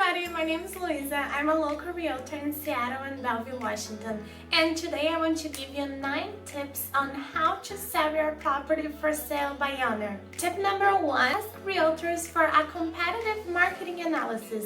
everybody, my name is Luiza. I'm a local realtor in Seattle and Bellevue, Washington. And today I want to give you 9 tips on how to sell your property for sale by owner. Tip number 1, ask realtors for a competitive marketing analysis.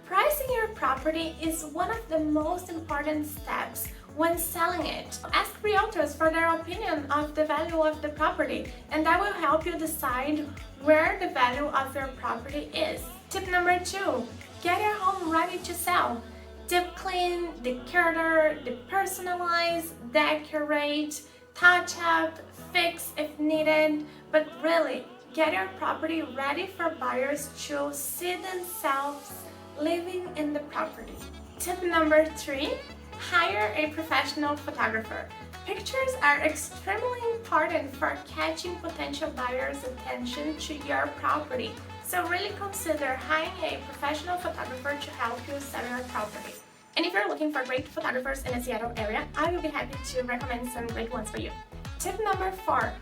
Pricing your property is one of the most important steps when selling it. Ask realtors for their opinion of the value of the property, and that will help you decide where the value of your property is. Tip number 2, get your home ready to sell. Deep clean, declutter, depersonalize, decorate, touch up, fix if needed, but really get your property ready for buyers to see themselves living in the property. Tip number 3, hire a professional photographer. Pictures are extremely important for catching potential buyers' attention to your property. So really consider hiring a professional photographer to help you sell your property. And if you're looking for great photographers in the Seattle area, I will be happy to recommend some great ones for you. Tip number 4,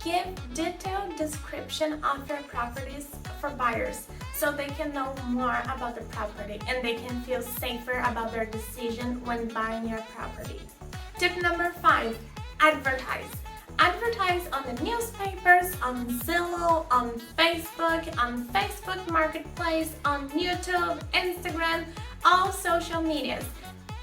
give detailed description of your properties for buyers so they can know more about the property and they can feel safer about their decision when buying your property. Tip number 5, advertise. Advertise on the newspapers, on Zillow, on Facebook Marketplace, on YouTube, Instagram, all social medias.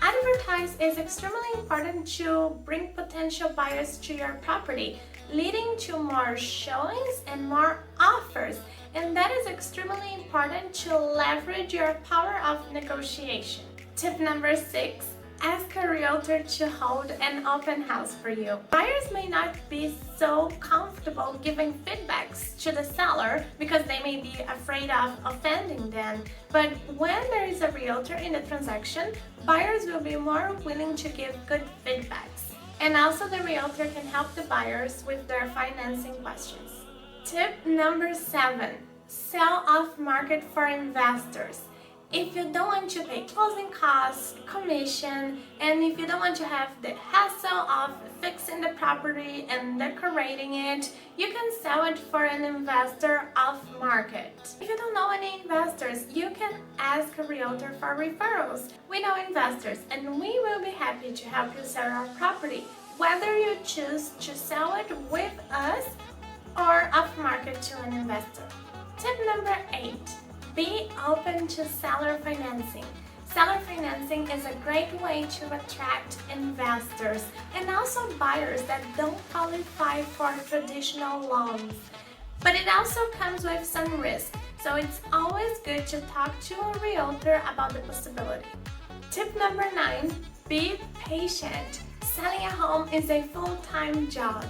Advertise is extremely important to bring potential buyers to your property, leading to more showings and more offers. And that is extremely important to leverage your power of negotiation. Tip number 6, ask a realtor to hold an open house for you. Buyers may not be so comfortable giving feedbacks to the seller because they may be afraid of offending them. But when there is a realtor in the transaction, buyers will be more willing to give good feedbacks. And also the realtor can help the buyers with their financing questions. Tip number 7, sell off market for investors. If you don't want to pay closing costs, commission, and if you don't want to have the hassle of fixing the property and decorating it, you can sell it for an investor off market. If you don't know any investors, you can ask a realtor for referrals. We know investors and we will be happy to help you sell your property, whether you choose to sell it with us or off market to an investor. Tip number 8, be open to seller financing. Seller financing is a great way to attract investors and also buyers that don't qualify for traditional loans. But it also comes with some risk, so it's always good to talk to a realtor about the possibility. Tip number 9, be patient. Selling a home is a full-time job.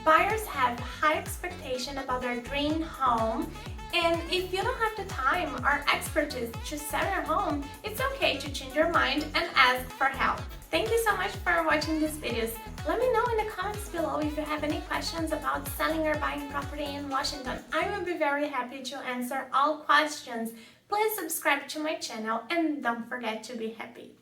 Buyers have high expectation about their dream home, and if you don't have the time or expertise to sell your home, it's okay to change your mind and ask for help. Thank you so much for watching these videos. Let me know in the comments below if you have any questions about selling or buying property in Washington. I will be very happy to answer all questions. Please subscribe to my channel and don't forget to be happy.